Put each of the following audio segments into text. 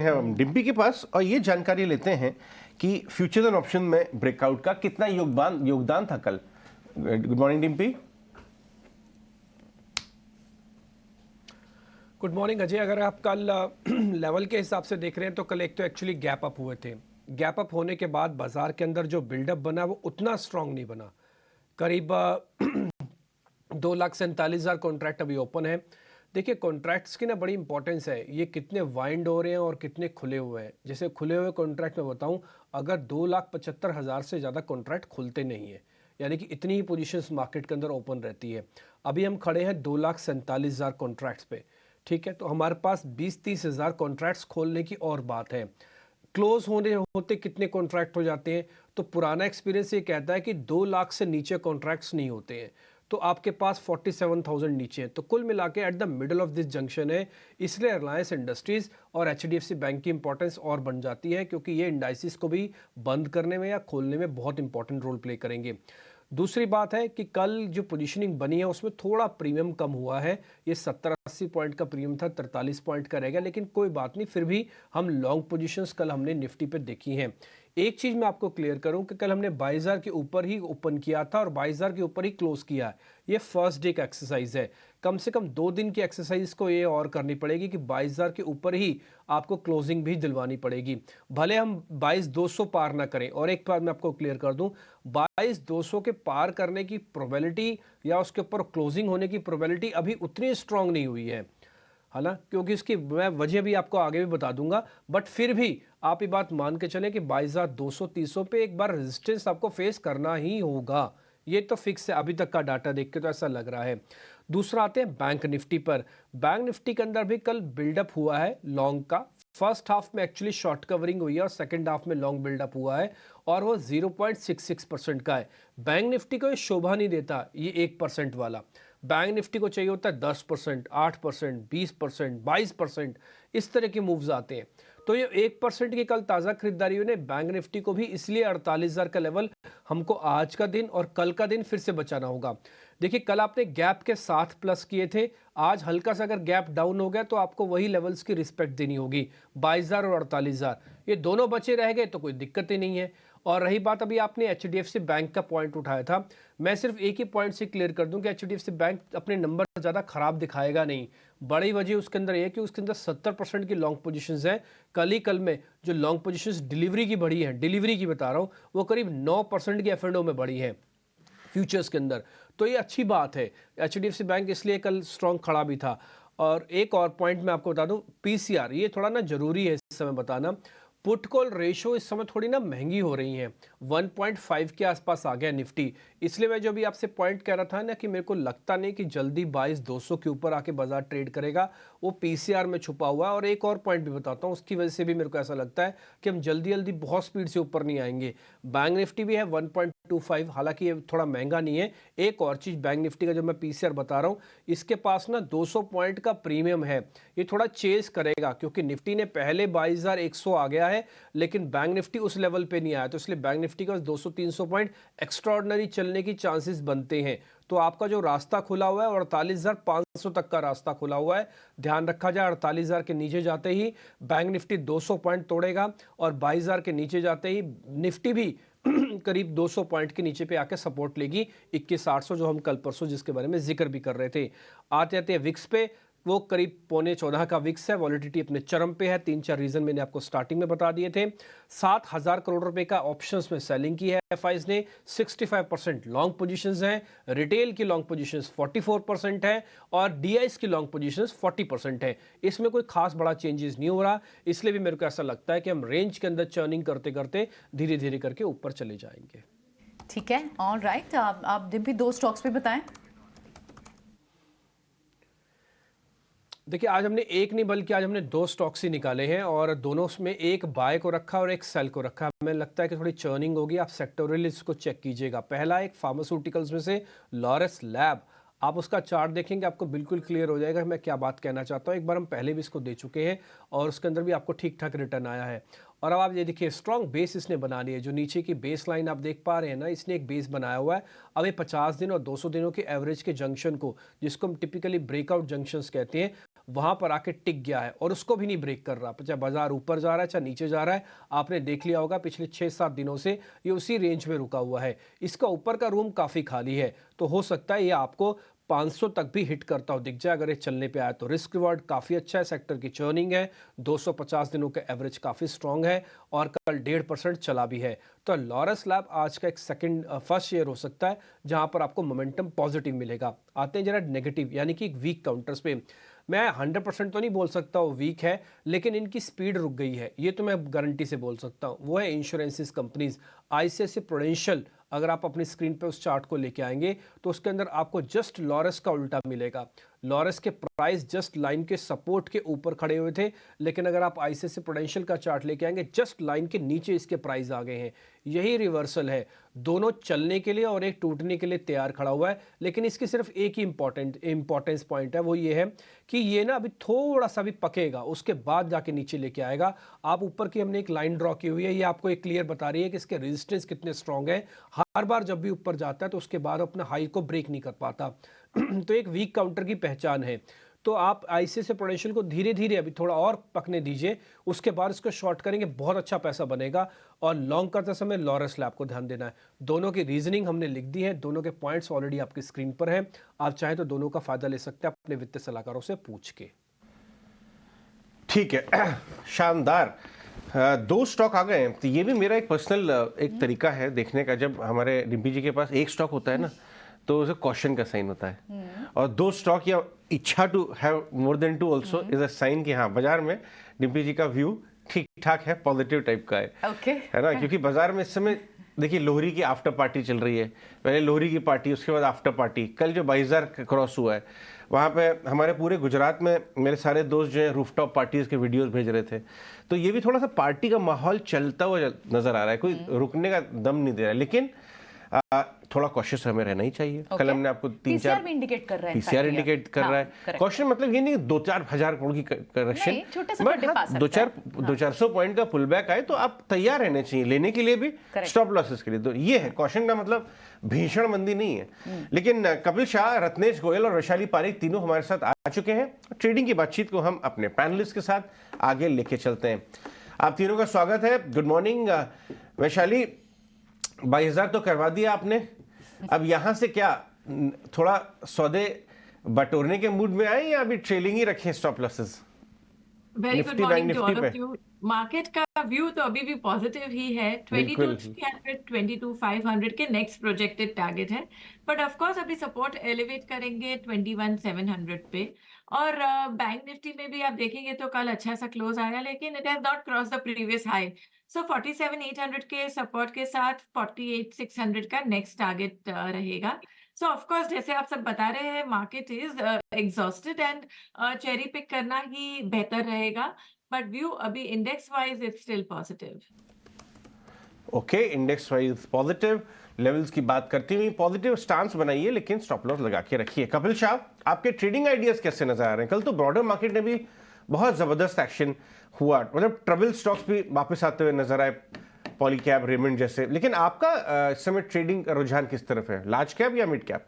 हैं हम डिम्पी के पास और ये जानकारी लेते हैं कि फ्यूचर एंड ऑप्शन में ब्रेकआउट का कितना योगदान था कल। Good morning Dimpy. Good morning Ajay. अगर आप कल लेवल के हिसाब से देख रहे हैं तो कल एक तो एक्चुअली गैप अप हुए थे। गैप अप होने के बाद बाजार के अंदर जो बिल्डअप बना वो उतना स्ट्रांग नहीं बना। करीब 2,47,000 कॉन्ट्रैक्ट अभी ओपन है। देखिए कॉन्ट्रैक्ट्स की ना बड़ी इंपॉर्टेंस है, ये कितने वाइंड हो रहे हैं और कितने खुले हुए हैं। जैसे खुले हुए कॉन्ट्रैक्ट में बताऊं, अगर 2,75,000 से ज़्यादा कॉन्ट्रैक्ट खुलते नहीं है, यानी कि इतनी ही पोजीशंस मार्केट के अंदर ओपन रहती है। अभी हम खड़े हैं 2,47,000 कॉन्ट्रैक्ट्स पे, ठीक है। तो हमारे पास 20-30 हज़ार कॉन्ट्रैक्ट्स खोलने की और बात है। क्लोज होने होते कितने कॉन्ट्रैक्ट हो जाते हैं, तो पुराना एक्सपीरियंस ये कहता है कि 2 लाख से नीचे कॉन्ट्रैक्ट्स नहीं होते हैं। तो आपके पास 47,000 नीचे है, तो कुल मिला के at the middle of this junction है। इसलिए रिलायंस इंडस्ट्रीज और एचडीएफसी बैंक की इंपॉर्टेंस और बन जाती है, क्योंकि ये इंडाइसिस को भी बंद करने में या खोलने में बहुत इंपॉर्टेंट रोल प्ले करेंगे। दूसरी बात है कि कल जो पोजीशनिंग बनी है उसमें थोड़ा प्रीमियम कम हुआ है। ये 70-80 पॉइंट का प्रीमियम था, 43 पॉइंट का रह गया, लेकिन कोई बात नहीं, फिर भी हम लॉन्ग पोजीशंस कल हमने निफ्टी पे देखी हैं। एक चीज़ मैं आपको क्लियर करूं कि कल हमने 22,000 के ऊपर ही ओपन किया था और 22,000 के ऊपर ही क्लोज किया है। ये फर्स्ट डे का एक्सरसाइज है। कम से कम 2 दिन की एक्सरसाइज को ये और करनी पड़ेगी कि 22,000 के ऊपर ही आपको क्लोजिंग भी दिलवानी पड़ेगी। भले हम 22,200 पार ना करें। और एक बात मैं आपको क्लियर कर दूं, 22,200 के पार करने की प्रोबेबिलिटी या उसके ऊपर क्लोजिंग होने की प्रोबेबिलिटी अभी उतनी स्ट्रांग नहीं हुई है, है ना, क्योंकि इसकी मैं वजह भी आपको आगे भी बता दूंगा। बट फिर भी आप ये बात मान के चलें कि 22,200-300 पे एक बार रेजिस्टेंस आपको फेस करना ही होगा। ये तो फिक्स है, अभी तक का डाटा देख के तो ऐसा लग रहा है। दूसरा आते हैं बैंक निफ्टी पर। बैंक निफ्टी के अंदर भी कल बिल्डअप हुआ है लॉन्ग का। फर्स्ट हाफ में एक्चुअली शॉर्ट कवरिंग हुई है और सेकंड हाफ में लॉन्ग बिल्डअप हुआ है, और वो 0.66% का है। बैंक निफ्टी को ये शोभा नहीं देता ये 1% वाला। बैंक निफ्टी को चाहिए होता है 10%, 8%, 20%, 22%, इस तरह के मूव्स आते हैं। तो ये 1% की कल ताज़ा खरीदारियों ने बैंक निफ्टी को भी इसलिए 48,000 का लेवल हमको आज का दिन और कल का दिन फिर से बचाना होगा। देखिए कल आपने गैप के साथ प्लस किए थे, आज हल्का सा अगर गैप डाउन हो गया तो आपको वही लेवल्स की रिस्पेक्ट देनी होगी। 22,000 और 48,000 ये दोनों बचे रह गए तो कोई दिक्कत ही नहीं है। और रही बात, अभी आपने एचडीएफसी बैंक का पॉइंट उठाया था, मैं सिर्फ एक ही पॉइंट से क्लियर कर दूं कि एचडीएफसी बैंक अपने नंबर ज़्यादा खराब दिखाएगा नहीं। बड़ी वजह उसके अंदर ये है कि उसके अंदर 70% की लॉन्ग पोजीशंस हैं। कल ही कल में जो लॉन्ग पोजीशंस डिलीवरी की बढ़ी है, डिलीवरी की बता रहा हूँ, वो करीब 9% की एफ&ओ में बढ़ी है फ्यूचर्स के अंदर। तो ये अच्छी बात है। एचडीएफसी बैंक इसलिए कल स्ट्रॉन्ग खड़ा भी था। और एक और पॉइंट मैं आपको बता दूं, पीसीआर, ये थोड़ा ना जरूरी है इस समय बताना। पुट कॉल रेशो इस समय थोड़ी ना महंगी हो रही हैं, 1.5 के आसपास आ गया निफ्टी। इसलिए मैं जो भी आपसे पॉइंट कह रहा था ना कि मेरे को लगता नहीं कि जल्दी 22,200 के ऊपर आके बाजार ट्रेड करेगा, वो पीसीआर में छुपा हुआ है। और एक और पॉइंट भी बताता हूँ, उसकी वजह से भी मेरे को ऐसा लगता है कि हम जल्दी जल्दी बहुत स्पीड से ऊपर नहीं आएंगे। बैंक निफ्टी भी है 1.25, हालांकि ये थोड़ा महंगा नहीं है। एक और चीज़, बैंक निफ्टी का जो मैं पीसीआर बता रहा हूँ, इसके पास ना 200 पॉइंट का प्रीमियम है। ये थोड़ा चेस करेगा, क्योंकि निफ्टी ने पहले 22,100 आ गया है, लेकिन बैंक निफ्टी उस लेवल पे नहीं आया, तो इसलिए बैंक निफ्टी का 200-300 पॉइंट एक्स्ट्राऑर्डिनरी चलने की चांसेस बनते हैं। तो आपका जो रास्ता खुला हुआ है 48,500 तक का रास्ता खुला हुआ है। ध्यान रखा जाए, 48,000 के नीचे जाते ही बैंक निफ्टी 200 पॉइंट तोड़ेगा और 22,000 के नीचे जाते ही निफ्टी भी करीब 200 पॉइंट के नीचे पे आके सपोर्ट लेगी 21,800, जो हम कल परसों जिसके बारे में जिक्र भी कर रहे थे। आते आते विक्स पे, वो करीब 13.25 का विक्स है, वॉलिडिटी अपने चरम पे है। 3-4 रीजन मैंने आपको स्टार्टिंग में बता दिए थे। 7,000 करोड़ रुपए का ऑप्शंस में सेलिंग की है एफआईज ने। 65% लॉन्ग पोजीशंस हैं, रिटेल की लॉन्ग पोजीशंस 44% है और डीआईस की लॉन्ग पोजीशंस 40% है। इसमें कोई खास बड़ा चेंजेस नहीं हो रहा, इसलिए भी मेरे को ऐसा लगता है कि हम रेंज के अंदर चर्निंग करते करते धीरे धीरे करके ऊपर चले जाएंगे। ठीक है, ऑल राइट। आप भी 2 स्टॉक्स पे बताएं। देखिए आज हमने एक नहीं बल्कि आज हमने 2 स्टॉक्स ही निकाले हैं, और दोनों में एक बाय को रखा और एक सेल को रखा। हमें लगता है कि थोड़ी चर्निंग होगी, आप सेक्टोरल इसको चेक कीजिएगा। पहला एक फार्मास्यूटिकल्स में से लॉरस लैब, आप उसका चार्ट देखेंगे आपको बिल्कुल क्लियर हो जाएगा मैं क्या बात कहना चाहता हूँ। एक बार हम पहले भी इसको दे चुके हैं और उसके अंदर भी आपको ठीक ठाक रिटर्न आया है। और अब आप ये देखिए स्ट्रॉन्ग बेस इसने बना ली है। जो नीचे की बेस लाइन आप देख पा रहे हैं ना, इसने एक बेस बनाया हुआ है। अब ये 50 दिन और 200 दिनों के एवरेज के जंक्शन को, जिसको हम टिपिकली ब्रेकआउट जंक्शंस कहते हैं, वहां पर आके टिक गया है और उसको भी नहीं ब्रेक कर रहा, चाहे बाजार ऊपर जा रहा है चाहे नीचे जा रहा है। आपने देख लिया होगा पिछले 6-7 दिनों से ये उसी रेंज में रुका हुआ है। इसका ऊपर का रूम काफी खाली है, तो हो सकता है ये आपको 500 तक भी हिट करता हो दिख जाए अगर ये चलने पे आया तो। रिस्क रिवॉर्ड काफ़ी अच्छा है, सेक्टर की चर्निंग है, 250 दिनों का एवरेज काफ़ी स्ट्रांग है और कल 1.5% चला भी है। तो लॉरस लैब आज का एक फर्स्ट शेयर हो सकता है जहां पर आपको मोमेंटम पॉजिटिव मिलेगा। आते हैं जरा नेगेटिव यानी कि वीक काउंटर्स पे। मैं 100% तो नहीं बोल सकता वो वीक है, लेकिन इनकी स्पीड रुक गई है, ये तो मैं गारंटी से बोल सकता हूँ। वो है इंश्योरेंसिस कंपनीज। आईसीआईसीआई प्रूडेंशियल, अगर आप अपनी स्क्रीन पे उस चार्ट को लेके आएंगे तो उसके अंदर आपको जस्ट लॉरस का उल्टा मिलेगा। लॉरस के प्राइस जस्ट लाइन के सपोर्ट के ऊपर खड़े हुए थे, लेकिन अगर आप आईसीआईसीआई प्रूडेंशियल का चार्ट लेके आएंगे जस्ट लाइन के नीचे इसके प्राइस आ गए हैं। यही रिवर्सल है, दोनों चलने के लिए और एक टूटने के लिए तैयार खड़ा हुआ है। लेकिन इसकी सिर्फ एक ही इंपॉर्टेंस पॉइंट है, वो ये है कि ये ना अभी थोड़ा सा भी पकेगा उसके बाद जाके नीचे लेके आएगा। आप ऊपर की हमने एक लाइन ड्रॉ की हुई है, ये आपको एक क्लियर बता रही है कि इसके रेजिस्टेंस कितने स्ट्रांग है। हर बार जब भी ऊपर जाता है तो उसके बाद अपना हाई को ब्रेक नहीं कर पाता। तो एक वीक काउंटर की पहचान है। तो आप आईसीआईसीआई प्रूडेंशियल को धीरे धीरे अभी थोड़ा और पकने दीजिए, उसके बाद इसको शॉर्ट करेंगे, बहुत अच्छा पैसा बनेगा। और लॉन्ग करते समय लॉरस लैब को ध्यान देना है। दोनों की रीजनिंग हमने लिख दी है, दोनों के पॉइंट्स ऑलरेडी आपकी स्क्रीन पर हैं। आप चाहें तो दोनों का फायदा ले सकते हैं अपने वित्तीय सलाहकारों से पूछ के। ठीक है, शानदार। दो स्टॉक आ गए हैं, तो ये भी मेरा एक पर्सनल एक तरीका है देखने का। जब हमारे डिम्पी जी के पास एक स्टॉक होता है ना, तो उसे क्वेश्चन का साइन होता है, और दो स्टॉक या इच्छा to have more than two also is a sign कि हाँ बाजार में डिम्पी जी का व्यू ठीक ठाक है, पॉजिटिव टाइप का है। है ना, क्योंकि बाजार में इस समय देखिए लोहरी की आफ्टर पार्टी चल रही है। पहले लोहरी की पार्टी, उसके बाद आफ्टर पार्टी। कल जो 22,000 क्रॉस हुआ है, वहाँ पे हमारे पूरे गुजरात में मेरे सारे दोस्त जो है रूफटॉप पार्टीज के वीडियोस भेज रहे थे। तो ये भी थोड़ा सा पार्टी का माहौल चलता हुआ नजर आ रहा है, कोई रुकने का दम नहीं दे रहा है। लेकिन थोड़ा कॉशियस हमें रहना ही चाहिए। कल हमने आपको 3-4 इंडिकेट कर रहा है, पीसीआर इंडिकेट कर रहा है। कॉशियस मतलब ये नहीं 2-4 हजार करोड़ की करेक्शन, बट 200-400 पॉइंट का पुल बैक आए तो आप तैयार रहने चाहिए लेने के लिए भी, स्टॉप लॉसेस के लिए। तो ये है कॉशन का मतलब, भीषण मंदी नहीं है। लेकिन कपिल शाह, रत्नेश गोयल और वैशाली पारीक तीनों हमारे साथ आ चुके हैं। ट्रेडिंग की बातचीत को हम अपने पैनलिस्ट के साथ आगे लेके चलते हैं। आप तीनों का स्वागत है, गुड मॉर्निंग। वैशाली, 22,000 तो करवा दिया आपने, अब यहां से क्या थोड़ा सौदे बटोरने के मूड में आए या अभी ट्रेलिंग ही रखें stop losses? Very good morning to all of you. Market का व्यू तो अभी भी पॉजिटिव ही है। 22,300, 22,500 के नेक्स्ट प्रोजेक्टेड टारगेट है, बट ऑफ कोर्स अभी सपोर्ट एलिवेट करेंगे 21,700 पे। और बैंक निफ्टी में भी आप देखेंगे तो कल अच्छा सा क्लोज आया, लेकिन it has not cross the previous high. So 47,800 के सपोर्ट के साथ 48,600 का नेक्स्ट टारगेट रहेगा। सो ऑफ कोर्स जैसे आप सब बता रहे हैं, market is exhausted and cherry pick करना ही बेहतर रहेगा, बट व्यू अभी index wise it's still positive. Okay, index wise positive levels की बात करते हुए पॉजिटिव स्टांस बनाइए, लेकिन स्टॉप लॉस लगा के रखिए। कपिल शाह, आपके ट्रेडिंग आइडियाज कैसे नजर आ रहे हैं? कल तो ब्रॉडर मार्केट में भी बहुत जबरदस्त एक्शन हुआ, मतलब ट्रबल स्टॉक्स भी वापस आते हुए नजर आए, पॉलीकैब, रेमंड जैसे। लेकिन आपका इस समय ट्रेडिंग रुझान किस तरफ है, लार्ज कैप या मिड कैप?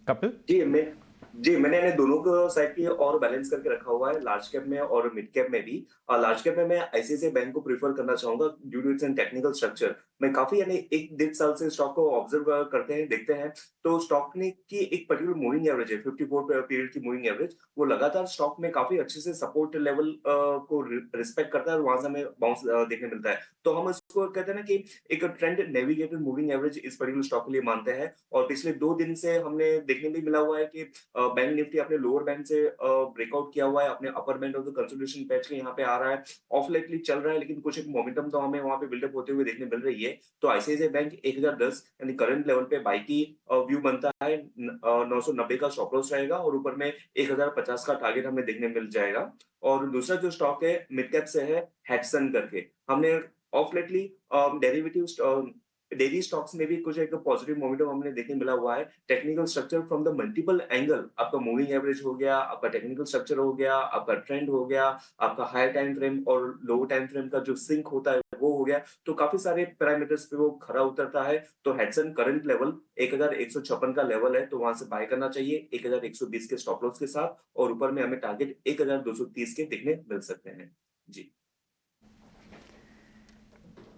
कपिल जी, मैंने दोनों को साइड की और बैलेंस करके रखा हुआ है, लार्ज कैप में और मिड कैप में भी। लार्ज कैप में मैं आईसीआईसीआई बैंक को प्रीफर करना चाहूंगा due to its technical structure. मैं काफी यानी 1-1.5 साल से स्टॉक को ऑब्जर्व करते हैं, देखते हैं, तो स्टॉक ने की एक पर्टिकुलर मूविंग एवरेज है 54 पीरियड की मूविंग एवरेज, वो लगातार स्टॉक में काफी अच्छे से सपोर्ट लेवल को रिस्पेक्ट करता है और वहां से हमें बाउंस देखने मिलता है। तो हम इसको कहते हैं ना कि एक ट्रेंड नेविगेटेड मूविंग एवरेज इस पर्टिकुलर स्टॉक के लिए मानते हैं। और पिछले 2 दिन से हमने देखने भी मिला हुआ है कि बैंक निफ्टी अपने लोअर बैंड से ब्रेकआउट किया हुआ है, अपने upper band of the consolidation patch के यहाँ पे आ रहा है, ऑफ लाइटली चल रहा है, लेकिन कुछ एक मोमेंटम तो हमें वहां पे बिल्डअप होते हुए देखने मिल रही है। तो आईसीआईसीआई बैंक 1010 यानी करंट लेवल पे बाई की व्यू बनता है, 990 का स्टॉप लॉस रहेगा और ऊपर में 1050 का टारगेट हमें देखने मिल जाएगा। और दूसरा जो स्टॉक है मिड कैप से है, हैटसन करके, हमने of lightly derivative daily stocks में भी कुछ एक पॉजिटिव मोमेंटम हमने देखने मिला हुआ है। Technical structure from the multiple angle, आपका मूविंग एवरेज हो गया, आपका टेक्निकल स्ट्रक्चर हो गया, आपका ट्रेंड हो गया, आपका हाई टाइम फ्रेम और लो टाइम फ्रेम का जो सिंक होता है वो हो गया, तो काफ़ी सारे पैरामीटर्स पे वो खरा उतरता है। तो हेडसन करंट लेवल 1156 का लेवल है, तो वहाँ से बाय करना चाहिए 1120 के स्टॉप लॉस के साथ और ऊपर में हमें टारगेट 1230 के देखने मिल सकते हैं। जी।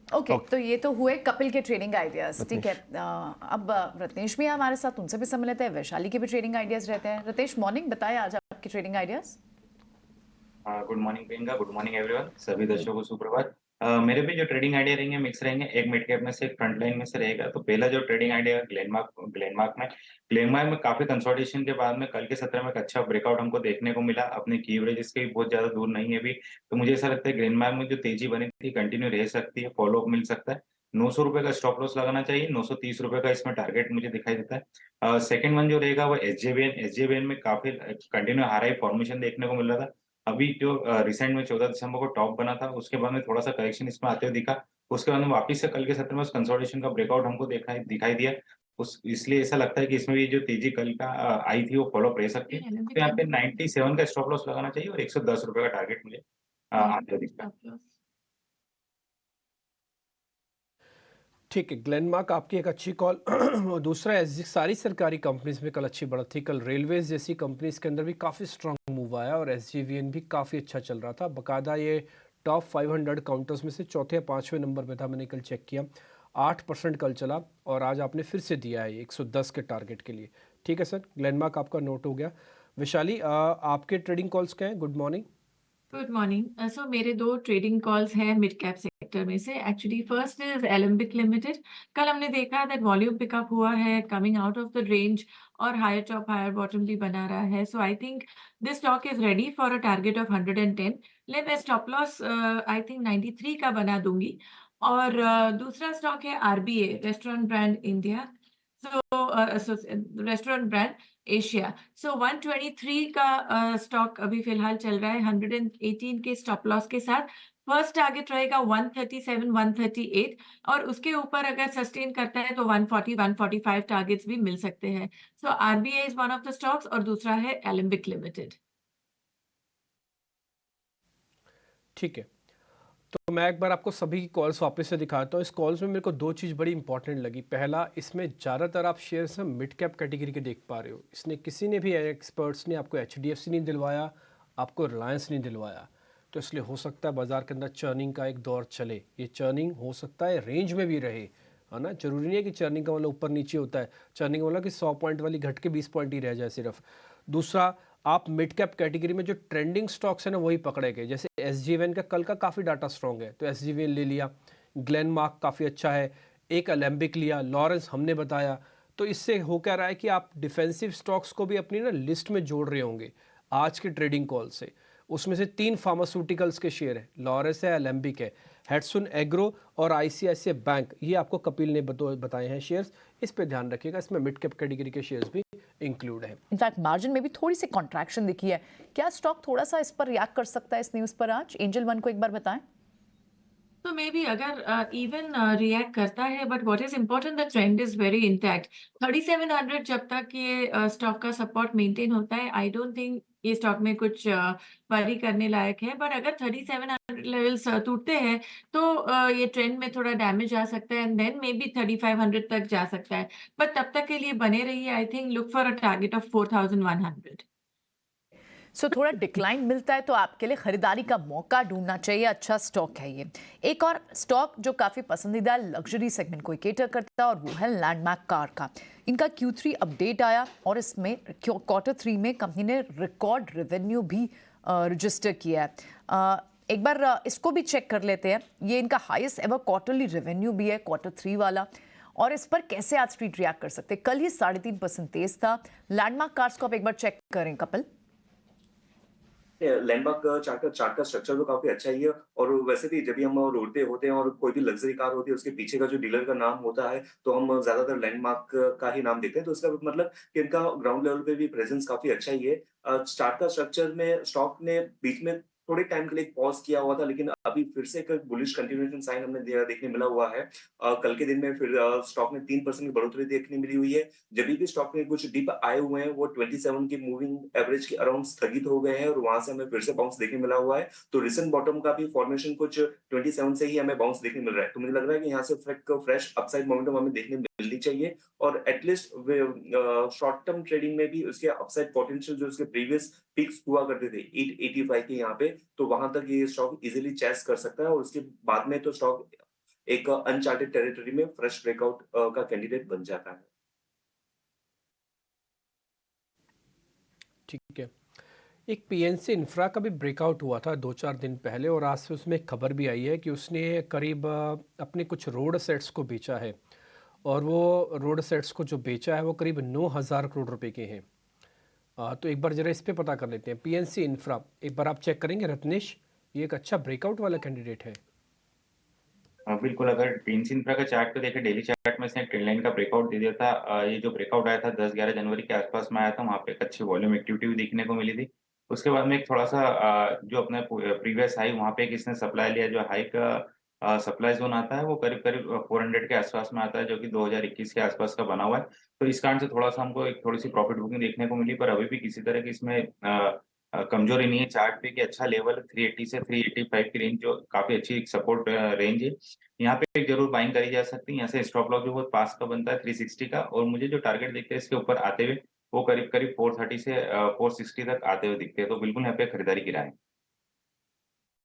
ओके, तो ये तो हुए कपिल के ट्रेडिंग आइडियाज, ठीक है। अब रत्नेश भी हमारे साथ, उनसे भी समझ लेते हैं। वैशाली के भी ट्रेडिंग आइडियाज रहते हैं। रतेश, मॉर्निंग, बताएं आज आपके trading ideas. Good morning Priyanka, good morning everyone, सभी दर्शकों को सुप्रभात। मेरे भी जो ट्रेडिंग आइडिया रहेंगे मिक्स रहेंगे, एक मिड कैप में से एक फ्रंट लाइन में से रहेगा। तो पहला जो ट्रेडिंग आइडिया ग्लेनमार्क में काफी कंसोलिडेशन के बाद में कल के सत्र में एक अच्छा ब्रेकआउट हमको देखने को मिला, अपने की एवरेजेस के भी बहुत ज्यादा दूर नहीं है अभी। तो मुझे ऐसा लगता है ग्लेनमार्क में जो तेजी बनी थी कंटिन्यू रह सकती है, फॉलो अप मिल सकता है। 900 रुपए का स्टॉप लॉस लगाना चाहिए, 930 रुपए का इसमें टारगेट मुझे दिखाई देता है। सेकंड वन जो रहेगा वो एसजेवीएन में काफी कंटिन्यू हाई फॉर्मेशन देखने को मिल रहा था। अभी जो रिसेंट में 14 दिसंबर को टॉप बना था, उसके बाद में थोड़ा-सा करेक्शन इसमें आते हुए दिखा। उसके बाद में वापस से कल के सत्र में उस कंसोलिडेशन का ब्रेकआउट हमको दिखाई दिया। उस इसलिए ऐसा लगता है कि इसमें भी जो तेजी कल का आई थी वो फ़ॉलो अप रह सकती है। तो यहाँ पे 97 का स्टॉप लॉस लगाना चाहिए और ₹110 का टारगेट मुझे आते हुए दिखता है। ठीक है, ग्लेनमार्क आपकी एक अच्छी कॉल। और दूसरा सारी सरकारी कंपनीज में कल अच्छी बढ़त थी। कल रेलवेज जैसी कंपनीज के अंदर भी काफ़ी स्ट्रांग मूव आया और एसजीवीएन भी काफ़ी अच्छा चल रहा था। बकायदा ये टॉप 500 काउंटर्स में से चौथे या पाँचवें नंबर पे था, मैंने कल चेक किया। 8% कल चला और आज आपने फिर से दिया है 110 के टारगेट के लिए। ठीक है सर, ग्लेनमार्क आपका नोट हो गया। वैशाली, आपके ट्रेडिंग कॉल्स क्या हैं? Good morning. Good morning. So मेरे दो ट्रेडिंग कॉल्स हैं मिड कैप सेक्टर में से। Actually first is Alembic limited. कल हमने देखा दैट वॉल्यूम पिकअप हुआ है, coming out of the range और हायर टॉप हायर बॉटम भी बना रहा है। So I think this stock is ready for a target of 110। ले मैं स्टॉप लॉस आई थिंक 93 का बना दूंगी। और दूसरा स्टॉक है आरबीए, रेस्टोरेंट ब्रांड इंडिया। सो रेस्टोरेंट ब्रांड एशिया। सो 123 का स्टॉक अभी फिलहाल चल रहा है 118 के स्टॉप लॉस के साथ। फर्स्ट टारगेट रहेगा 137 138 और उसके ऊपर अगर सस्टेन करता है तो 140 145 टारगेट्स भी मिल सकते हैं। So RBI is one of the stocks और दूसरा है एलिम्बिक लिमिटेड। ठीक है, तो मैं एक बार आपको सभी की कॉल्स वापस से दिखाता हूँ। इस कॉल्स में मेरे को दो चीज़ बड़ी इंपॉर्टेंट लगी। पहला, इसमें ज़्यादातर आप शेयर्स ना मिड कैप कैटेगरी के देख पा रहे हो। इसने किसी ने भी एक्सपर्ट्स ने आपको एचडीएफसी नहीं दिलवाया, आपको रिलायंस नहीं दिलवाया। तो इसलिए हो सकता है बाज़ार के अंदर चर्निंग का एक दौर चले। ये चर्निंग हो सकता है रेंज में भी रहे, है ना। जरूरी नहीं है कि चर्निंग का मतलब ऊपर नीचे होता है। चर्निंग का मतलब कि 100 पॉइंट वाली घट के 20 पॉइंट ही रह जाए सिर्फ। दूसरा, आप मिड कैप कैटेगरी में जो ट्रेंडिंग स्टॉक्स हैं ना वही पकड़े गए। जैसे एसजीवीएन का कल का काफ़ी डाटा स्ट्रॉन्ग है, तो एसजीवीएन ले लिया। ग्लेनमार्क काफ़ी अच्छा है। एक एलेम्बिक लिया, लॉरेंस हमने बताया। तो इससे हो क्या रहा है कि आप डिफेंसिव स्टॉक्स को भी अपनी ना लिस्ट में जोड़ रहे होंगे आज के ट्रेडिंग कॉल से। उसमें से 3 फार्मास्यूटिकल्स के शेयर है, लॉरेंस है, एलेम्बिक है, हेडसुन एग्रो और आईसीआईसीआई बैंक। ये आपको कपिल ने बताए हैं शेयर्स। इस पे ध्यान रखिएगा, इसमें मिड कैप कैटेगरी के शेयर्स भी इंक्लूड है। इनफैक्ट मार्जिन में भी थोड़ी सी कॉन्ट्रैक्शन दिखी है। क्या स्टॉक थोड़ा सा इस पर रिएक्ट कर सकता है, इस न्यूज़ पर आज? एंजल वन को एक बार बताएं। तो मे बी अगर इवन रिएक्ट करता है, but what is important the trend is very intact. 3700 जब तक ये स्टॉक का सपोर्ट मेंटेन होता है, आई डोंट थिंक ये स्टॉक में कुछ वरी करने लायक है। बट अगर 3700 लेवल्स टूटते हैं तो ये ट्रेंड में थोड़ा डैमेज आ सकता है एंड देन मे बी 3500 तक जा सकता है। बट तब तक के लिए बने रहिए। I think look for a target of 4100। सो थोड़ा डिक्लाइन मिलता है तो आपके लिए खरीदारी का मौका ढूंढना चाहिए। अच्छा स्टॉक है ये। एक और स्टॉक जो काफ़ी पसंदीदा लग्जरी सेगमेंट को केटर करता है और वो है लैंडमार्क कार का। इनका Q3 अपडेट आया और इसमें Q3 में कंपनी ने रिकॉर्ड रेवेन्यू भी रजिस्टर किया है। एक बार इसको भी चेक कर लेते हैं। ये इनका हाईएस्ट एवर क्वार्टरली रेवेन्यू भी है, Q3 वाला। और इस पर कैसे आज स्ट्रीट रिएक्ट कर सकते हैं? कल ही 3.5% तेज था। लैंडमार्क कार्स को आप एक बार चेक करें कपिल। लैंडमार्क चार्ट का स्ट्रक्चर तो काफी अच्छा ही है और वैसे भी जब भी हम रोड पे होते हैं और कोई भी लग्जरी कार होती है उसके पीछे का जो डीलर का नाम होता है तो हम ज्यादातर लैंडमार्क का ही नाम देते हैं। तो इसका मतलब कि इनका ग्राउंड लेवल पे भी प्रेजेंस काफी अच्छा ही है। चार्ट का स्ट्रक्चर में स्टॉक ने बीच में थोड़े टाइम के लिए पॉज किया हुआ था, लेकिन अभी फिर से एक बुलिश कंटिन्यूएशन साइन हमें देखने मिला हुआ है। कल के दिन में फिर स्टॉक में 3% की बढ़ोतरी देखने मिली हुई है। जब भी स्टॉक में कुछ डिप आए हुए हैं, वो 27 की मूविंग एवरेज के अराउंड स्थगित हो गए हैं और वहां से हमें फिर से बाउंस देखने मिला हुआ है। तो रिसेंट बॉटम का भी फॉर्मेशन कुछ 27 से ही हमें बाउंस देखने मिल रहा है। तो मुझे लग रहा है कि यहाँ से फ्रेश अपसाइड मोमेंटम हमें देखने मिलनी चाहिए, और एटलीस्ट शॉर्ट टर्म ट्रेडिंग में भी उसके अपसाइड पोटेंशियल जो उसके प्रीवियस पीक्स हुआ करते थे 885 के यहाँ पे, तो वहां तक ये स्टॉक इजीली चेस कर सकता है, और उसके बाद में तो स्टॉक एक अनचार्टेड टेरिटरी में फ्रेश ब्रेकआउट का कैंडिडेट बन जाता है। ठीक है। एक पीएनसी इंफ्रा का भी ब्रेकआउट हुआ था 2-4 दिन पहले, और आज से उसमें एक खबर भी आई है कि उसने करीब अपने कुछ रोड सेट्स को बेचा है, और वो रोड सेट्स को जो बेचा है वो करीब 9,000 करोड़ रुपए के हैं। तो एक बार ज़रा इस पे पता कर लेते हैं। पीएनसी इंफ्रा एक बार आप चेक करेंगे रत्नेश, ये एक अच्छा ब्रेकआउट वाला कैंडिडेट है। बिल्कुल, अगर पीएनसी इंफ्रा का चार्ट को देखें, डेली चार्ट में इसने ट्रेंड लाइन का ब्रेकआउट दे दिया था। ये जो ब्रेकआउट आया था 10-11 जनवरी के आसपास में आया था, वहाँ पे एक अच्छी वॉल्यूम एक्टिविटी भी देखने को मिली थी। उसके बाद में एक थोड़ा-सा जो अपना प्रीवियस हाई, वहाँ पे एक इसने सप्लाई लिया। जो हाई का सप्लाई ज़ोन आता है वो करीब-करीब 400 के आसपास में आता है, जो कि 2021 के आसपास का बना हुआ है। तो इस कारण से थोड़ा-सा हमको एक थोड़ी-सी प्रॉफिट बुकिंग देखने को मिली, पर अभी भी किसी तरह की इसमें कमजोरी नहीं है। चार्ट पे कि अच्छा लेवल 380 से 385 की रेंज, जो काफ़ी अच्छी एक सपोर्ट रेंज है। यहाँ पे जरूर बाइंग करी जा सकती है। यहाँ से स्टॉप लॉस भी बहुत पास का बनता है 360 का, और मुझे जो टारगेट दिखते हैं इसके ऊपर आते हुए, वो करीब-करीब 430 से 460 तक आते हुए दिखते हैं। तो बिल्कुल यहाँ पे खरीदारी की राय है।